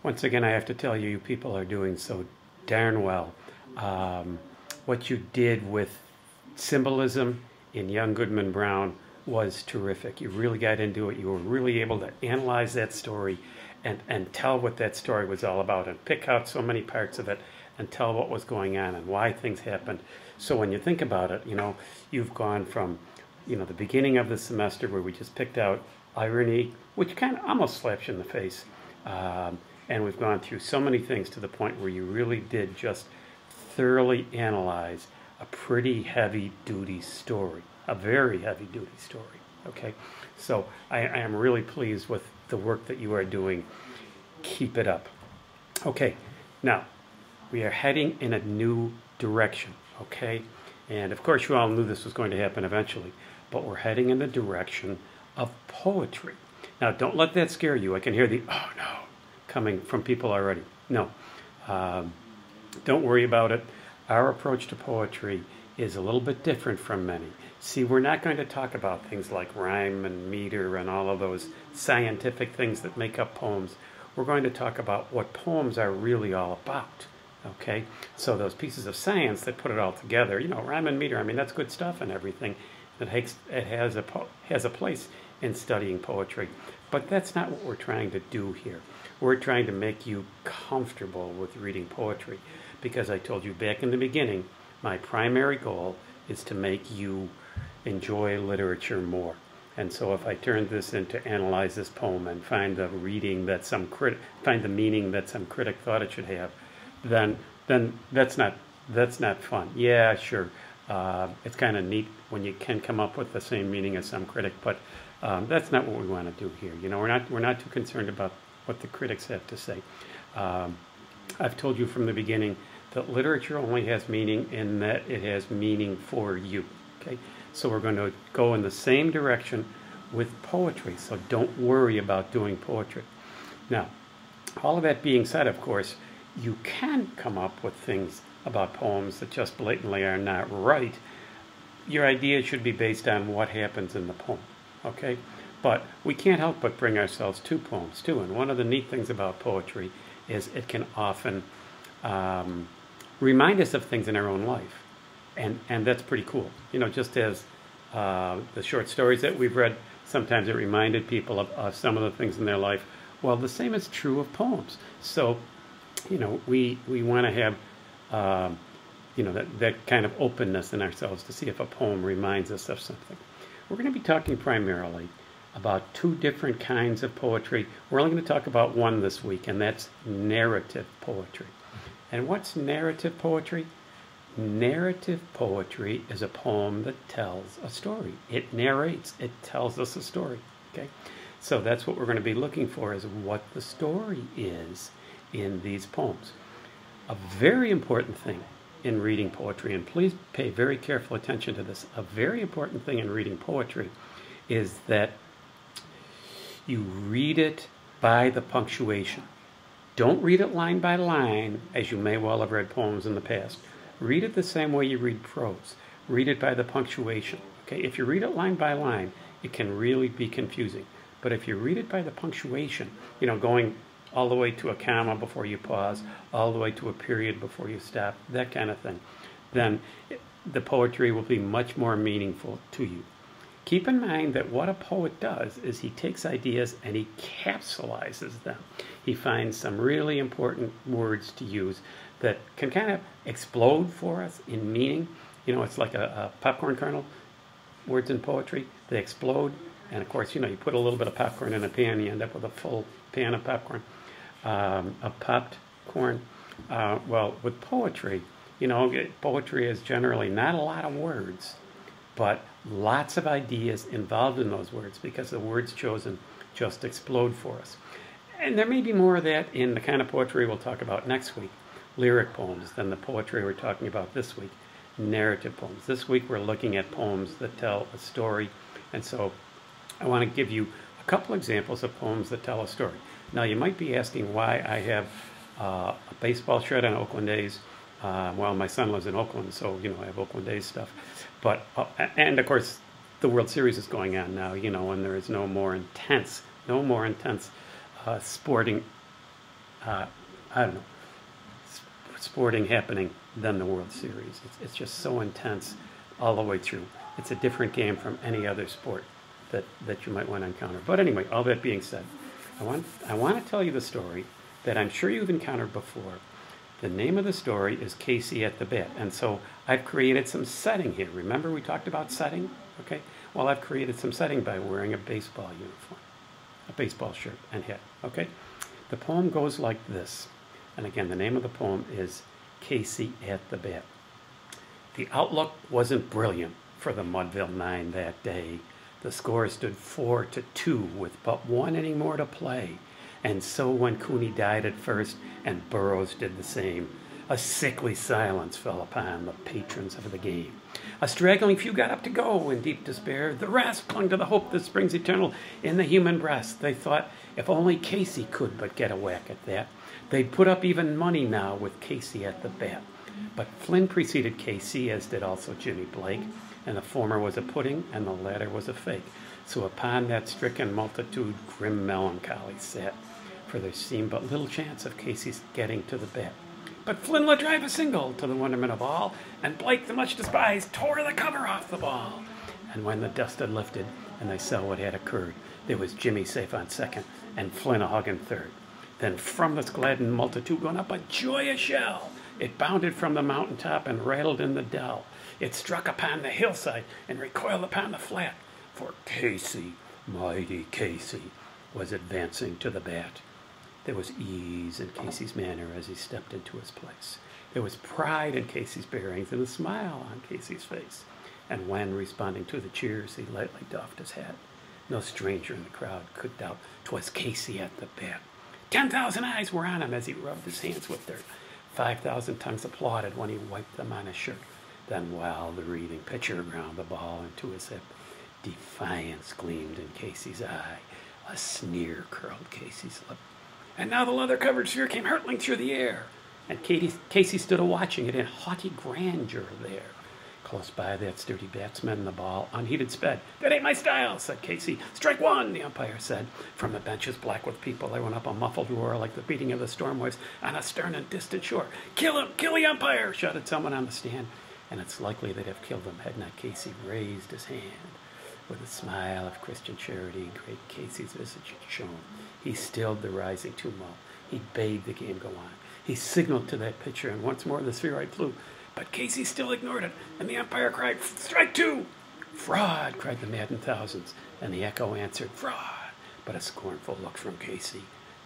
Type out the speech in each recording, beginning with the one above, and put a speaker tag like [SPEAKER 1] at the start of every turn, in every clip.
[SPEAKER 1] Once again, I have to tell you, you people are doing so darn well. What you did with symbolism in Young Goodman Brown was terrific. You really got into it. You were really able to analyze that story and tell what that story was all about and pick out so many parts of it and tell what was going on and why things happened. So when you think about it, you've gone from, the beginning of the semester where we just picked out irony, which kind of almost slaps you in the face. And we've gone through so many things to the point where you really did just thoroughly analyze a pretty heavy-duty story, a very heavy-duty story, okay? So I am really pleased with the work that you are doing. Keep it up. Okay, now, we are heading in a new direction, okay? And of course, you all knew this was going to happen eventually, but we're heading in the direction of poetry. Now, don't let that scare you. I can hear the, oh no, coming from people already. No, don't worry about it. Our approach to poetry is a little bit different from many. See, we're not going to talk about things like rhyme and meter and all of those scientific things that make up poems. We're going to talk about what poems are really all about, okay? So those pieces of science that put it all together, rhyme and meter, I mean, that's good stuff and everything. It has a place in studying poetry. But that's not what we're trying to do here. We're trying to make you comfortable with reading poetry, because I told you back in the beginning, my primary goal is to make you enjoy literature more. And so if I turn this into analyze this poem and find the meaning that some critic thought it should have, then that's not fun. Yeah, sure. It's kind of neat when you can come up with the same meaning as some critic, but that's not what we want to do here. We're not too concerned about what the critics have to say. I've told you from the beginning that literature only has meaning in that it has meaning for you. Okay, so we're going to go in the same direction with poetry. So don't worry about doing poetry. Now, all of that being said, of course, you can come up with things about poems that just blatantly are not right. Your idea should be based on what happens in the poem. Okay, but we can't help but bring ourselves to poems too. And one of the neat things about poetry is it can often remind us of things in our own life, and that's pretty cool. Just as the short stories that we've read, sometimes it reminded people of some of the things in their life. Well, the same is true of poems. So, we want to have that kind of openness in ourselves to see if a poem reminds us of something. We're going to be talking primarily about two different kinds of poetry. We're only going to talk about one this week, and that's narrative poetry. And what's narrative poetry? Narrative poetry is a poem that tells a story. It narrates. It tells us a story. Okay? So that's what we're going to be looking for, is what the story is in these poems. A very important thing in reading poetry, and please pay very careful attention to this, a very important thing in reading poetry is that you read it by the punctuation. Don't read it line by line, as you may well have read poems in the past. Read it the same way you read prose. Read it by the punctuation. Okay? If you read it line by line, it can really be confusing. But if you read it by the punctuation, going all the way to a comma before you pause, all the way to a period before you stop, that kind of thing, then the poetry will be much more meaningful to you. Keep in mind that what a poet does is he takes ideas and he capsulizes them. He finds some really important words to use that can kind of explode for us in meaning. It's like a popcorn kernel. Words in poetry, they explode. And of course, you put a little bit of popcorn in a pan, you end up with a full pan of popcorn. A popped corn. Well, with poetry, poetry is generally not a lot of words, but lots of ideas involved in those words, because the words chosen just explode for us. And there may be more of that in the kind of poetry we'll talk about next week, lyric poems, than the poetry we're talking about this week, narrative poems. This week we're looking at poems that tell a story, and so I want to give you a couple examples of poems that tell a story. Now, you might be asking why I have a baseball shirt on Oakland A's. Well, my son lives in Oakland, so, I have Oakland A's stuff. But, and of course, the World Series is going on now, and there is no more intense sporting I don't know, sporting happening than the World Series. It's just so intense all the way through. It's a different game from any other sport that you might want to encounter. But anyway, all that being said, I want to tell you the story that I'm sure you've encountered before. The name of the story is Casey at the Bat. And so I've created some setting here. Remember we talked about setting? Okay. Well, I've created some setting by wearing a baseball uniform, a baseball shirt and hat. Okay. The poem goes like this. And again, the name of the poem is Casey at the Bat. The outlook wasn't brilliant for the Mudville Nine that day. The score stood 4-2 with but one inning more to play. And so when Cooney died at first and Burroughs did the same, a sickly silence fell upon the patrons of the game. A straggling few got up to go in deep despair. The rest clung to the hope that springs eternal in the human breast. They thought if only Casey could but get a whack at that, they'd put up even money now with Casey at the bat. But Flynn preceded Casey, as did also Jimmy Blake, and the former was a pudding and the latter was a fake. So upon that stricken multitude grim melancholy sat, for there seemed but little chance of Casey's getting to the bat. But Flynn let drive a single to the wonderment of all, and Blake, the much despised, tore the cover off the ball. And when the dust had lifted and they saw what had occurred, there was Jimmy safe on second and Flynn a hugging third. Then from this gladdened multitude went up a joyous yell. It bounded from the mountaintop and rattled in the dell. It struck upon the hillside and recoiled upon the flat. For Casey, mighty Casey, was advancing to the bat. There was ease in Casey's manner as he stepped into his place. There was pride in Casey's bearings and a smile on Casey's face. And when, responding to the cheers, he lightly doffed his hat, no stranger in the crowd could doubt 'twas Casey at the bat. 10,000 eyes were on him as he rubbed his hands with dirt. 5,000 tongues applauded when he wiped them on his shirt. Then while the reading pitcher ground the ball into his hip, defiance gleamed in Casey's eye. A sneer curled Casey's lip. And now the leather-covered sphere came hurtling through the air, and Casey stood a-watching it in haughty grandeur there. Close by that sturdy batsman, the ball unheeded sped. "That ain't my style," said Casey. "Strike one," the umpire said. From the benches black with people there went up a muffled roar like the beating of the storm waves on a stern and distant shore. "Kill him! Kill the umpire!" shouted someone on the stand. And it's likely they'd have killed him had not Casey raised his hand. With a smile of Christian charity, great Casey's visage shone. He stilled the rising tumult. He bade the game go on. He signaled to that pitcher, and once more the spheroid flew. But Casey still ignored it, and the umpire cried, "Strike two!" "Fraud!" cried the maddened thousands, and the echo answered, "Fraud!" But a scornful look from Casey,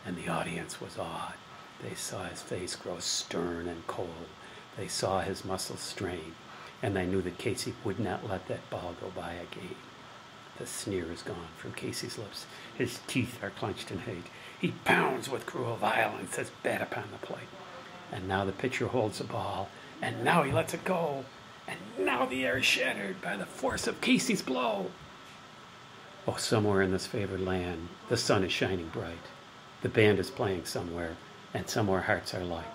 [SPEAKER 1] and the audience was awed. They saw his face grow stern and cold. They saw his muscles strain, and they knew that Casey would not let that ball go by again. The sneer is gone from Casey's lips. His teeth are clenched in hate. He pounds with cruel violence his bat upon the plate. And now the pitcher holds the ball, and now he lets it go, and now the air is shattered by the force of Casey's blow. Oh, somewhere in this favored land, the sun is shining bright. The band is playing somewhere, and somewhere hearts are light.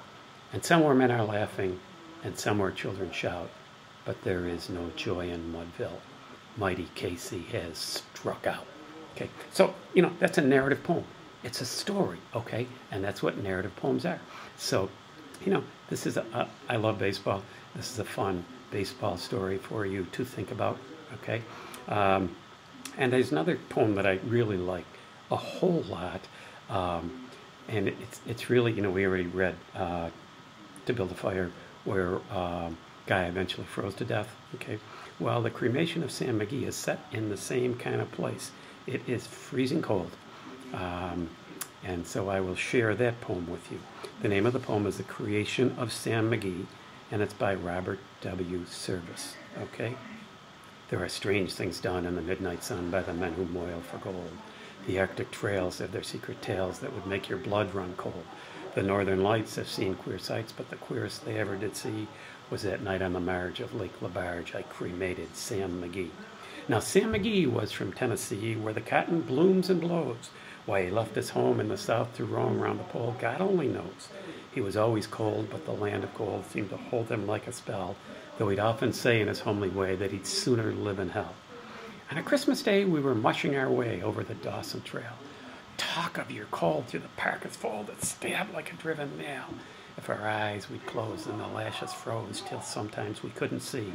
[SPEAKER 1] And somewhere men are laughing, and somewhere children shout. But there is no joy in Mudville. Mighty Casey has struck out. Okay, so, that's a narrative poem. It's a story, okay? And that's what narrative poems are. So, this is I love baseball. This is a fun baseball story for you to think about, okay? And there's another poem that I really like a whole lot. And it's really, we already read To Build a Fire, where guy eventually froze to death, okay? Well, the Creation of Sam Mcgee is set in the same kind of place. It is freezing cold. And so I will share that poem with you. The name of the poem is The Creation of Sam Mcgee, and it's by Robert W. Service, okay? There are strange things done in the midnight sun by the men who moil for gold. The Arctic trails have their secret tales that would make your blood run cold. The northern lights have seen queer sights, but the queerest they ever did see was that night on the marge of Lake LaBarge I cremated Sam Mcgee. Now, Sam Mcgee was from Tennessee, where the cotton blooms and blows. Why he left his home in the south to roam around the pole, God only knows. He was always cold, but the land of gold seemed to hold him like a spell, though he'd often say in his homely way that he'd sooner live in hell. On a Christmas day, we were mushing our way over the Dawson Trail. talk of your cold through the parka's fold that stabbed like a driven nail. If our eyes we'd close and the lashes froze till sometimes we couldn't see.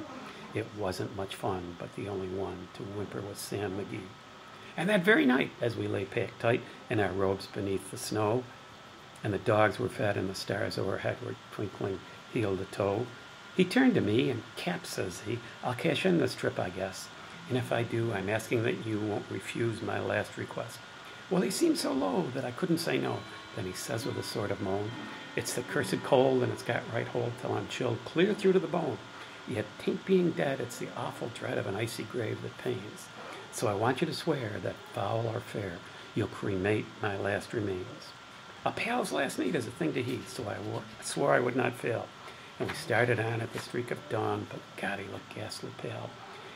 [SPEAKER 1] It wasn't much fun, but the only one to whimper was Sam Mcgee. And that very night, as we lay packed tight in our robes beneath the snow, and the dogs were fed and the stars overhead were twinkling heel to toe, he turned to me and, "Cap," says he, "I'll cash in this trip, I guess. And if I do, I'm asking that you won't refuse my last request." Well, he seemed so low that I couldn't say no. Then he says with a sort of moan, "It's the cursed cold and it's got right hold till I'm chilled clear through to the bone. Yet 'tain't being dead, it's the awful dread of an icy grave that pains. So I want you to swear that, foul or fair, you'll cremate my last remains." A pal's last need is a thing to heed, so I swore I would not fail. And we started on at the streak of dawn, but God, he looked ghastly pale.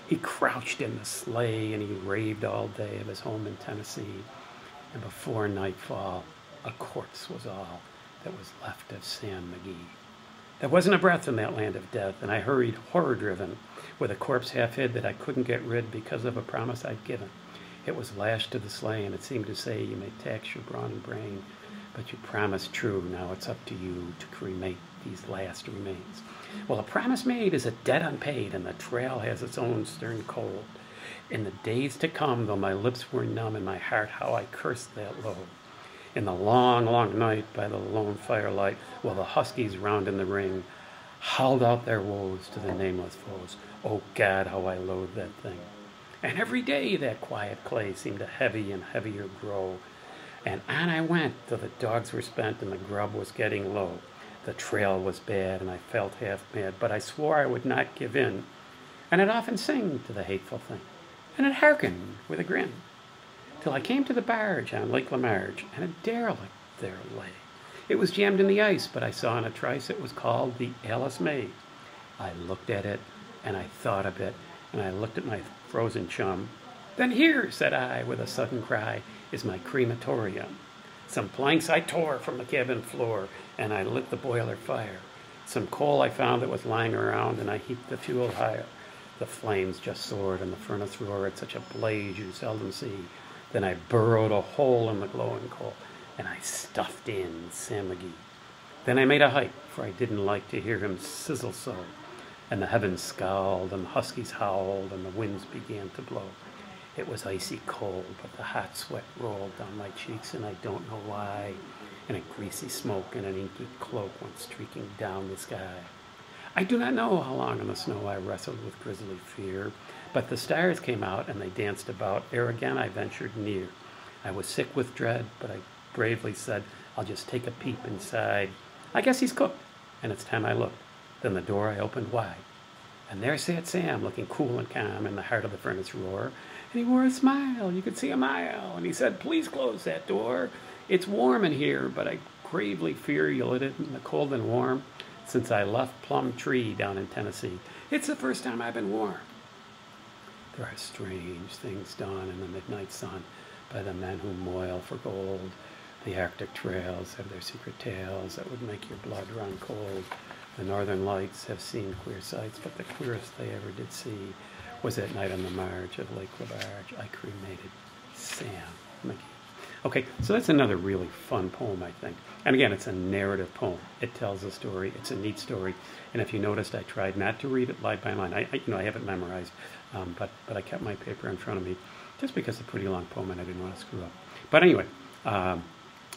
[SPEAKER 1] He crouched in the sleigh and he raved all day of his home in Tennessee. And before nightfall, a corpse was all that was left of Sam Mcgee. There wasn't a breath in that land of death, and I hurried horror-driven with a corpse half hid that I couldn't get rid because of a promise I'd given. It was lashed to the sleigh, and it seemed to say, "You may tax your brawn and brain, but you promised true. Now it's up to you to cremate these last remains." Well, a promise made is a debt unpaid, and the trail has its own stern cold. In the days to come, though my lips were numb and my heart, how I cursed that load. In the long, long night by the lone firelight, while the huskies round in the ring howled out their woes to the nameless foes. Oh God, how I loathed that thing. And every day that quiet clay seemed to heavy and heavier grow. And on I went till the dogs were spent and the grub was getting low. The trail was bad and I felt half mad, but I swore I would not give in. And I'd often sing to the hateful thing, and I'd hearken with a grin, till I came to the barge on Lake Lamarge, and a derelict there lay. It was jammed in the ice, but I saw in a trice it was called the Alice May. I looked at it, and I thought a bit, and I looked at my frozen chum. "Then here," said I, with a sudden cry, "is my crematorium." Some planks I tore from the cabin floor, and I lit the boiler fire. Some coal I found that was lying around, and I heaped the fuel higher. The flames just soared, and the furnace roared, such a blaze you seldom see. Then I burrowed a hole in the glowing coal, and I stuffed in Sam Mcgee. Then I made a hike, for I didn't like to hear him sizzle so. And the heavens scowled, and the huskies howled, and the winds began to blow. It was icy cold, but the hot sweat rolled down my cheeks, and I don't know why. And a greasy smoke and an inky cloak went streaking down the sky. I do not know how long in the snow I wrestled with grisly fear, but the stars came out and they danced about ere again I ventured near. I was sick with dread, but I bravely said, "I'll just take a peep inside. I guess he's cooked." And it's time I looked. Then the door I opened wide, and there sat Sam, looking cool and calm in the heart of the furnace roar. And he wore a smile, you could see a mile, and he said, "Please close that door. It's warm in here, but I gravely fear you'll let it in the cold and warm. Since I left Plum Tree down in Tennessee, it's the first time I've been warm." There are strange things done in the midnight sun by the men who moil for gold. The Arctic trails have their secret tales that would make your blood run cold. The northern lights have seen queer sights, but the queerest they ever did see was that night on the marge of Lake Lamarge. I cremated Sam Mcgee. Okay, so that's another really fun poem, I think. And again, it's a narrative poem. It tells a story. It's a neat story. And if you noticed, I tried not to read it line by line. I have it memorized, but I kept my paper in front of me just because it's a pretty long poem and I didn't want to screw up. But anyway,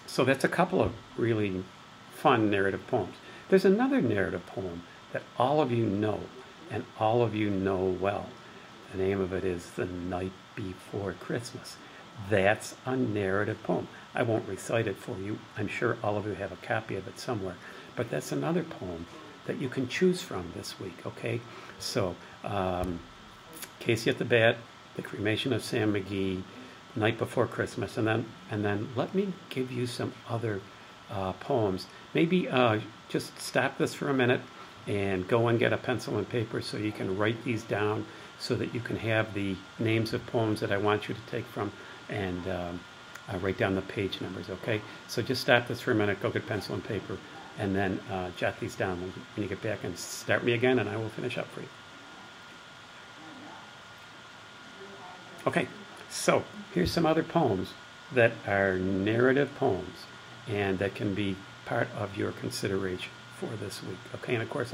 [SPEAKER 1] so that's a couple of really fun narrative poems. There's another narrative poem that all of you know, and all of you know well. The name of it is The Night Before Christmas. That's a narrative poem. I won't recite it for you. I'm sure all of you have a copy of it somewhere. But that's another poem that you can choose from this week, okay? So, Casey at the Bat, The Cremation of Sam Mcgee, Night Before Christmas, and then let me give you some other poems. Maybe just stop this for a minute and go and get a pencil and paper so you can write these down so that you can have the names of poems that I want you to take from and write down the page numbers, okay? So just stop this for a minute, go get pencil and paper, and then jot these down when you get back and start me again and I will finish up for you. Okay, so here's some other poems that are narrative poems and that can be part of your consideration for this week. Okay, and of course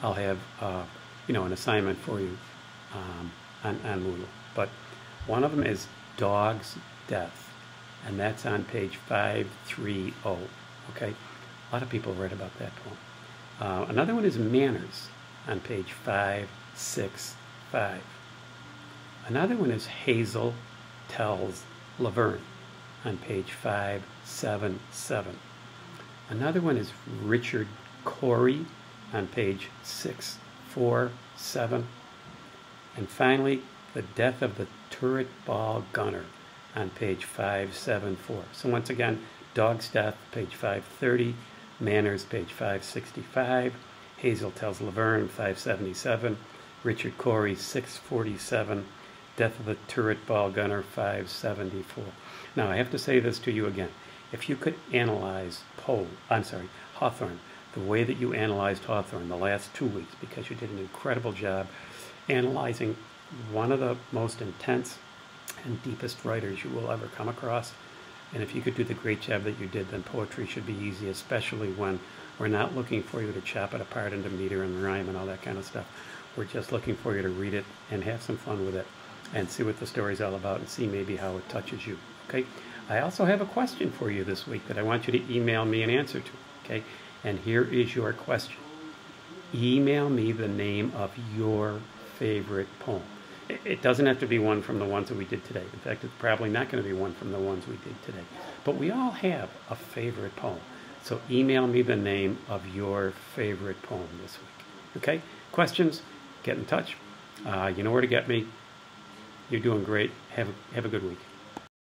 [SPEAKER 1] I'll have an assignment for you on Moodle. But one of them is Dog's Death, and that's on page 530. Okay, a lot of people read about that poem. Another one is Manners on page 565. Another one is Hazel Tells Laverne on page 577. Another one is Richard Cory on page 647. And finally, The Death of the Turret Ball Gunner on page 574. So once again, Dog's Death, page 530, Manners, page 565, Hazel Tells Laverne, 577, Richard Cory, 647, Death of the Turret Ball Gunner, 574. Now, I have to say this to you again. If you could analyze Hawthorne, the way that you analyzed Hawthorne the last 2 weeks, because you did an incredible job analyzing one of the most intense and deepest writers you will ever come across, and if you could do the great job that you did, then poetry should be easy, especially when we're not looking for you to chop it apart into meter and rhyme and all that kind of stuff. We're just looking for you to read it and have some fun with it and see what the story's all about and see maybe how it touches you. Okay? I also have a question for you this week that I want you to email me an answer to. Okay? And here is your question. Email me the name of your favorite poem. It doesn't have to be one from the ones that we did today. In fact, it's probably not going to be one from the ones we did today. But we all have a favorite poem. So email me the name of your favorite poem this week. Okay? Questions? Get in touch. You know where to get me. You're doing great. Have a good week.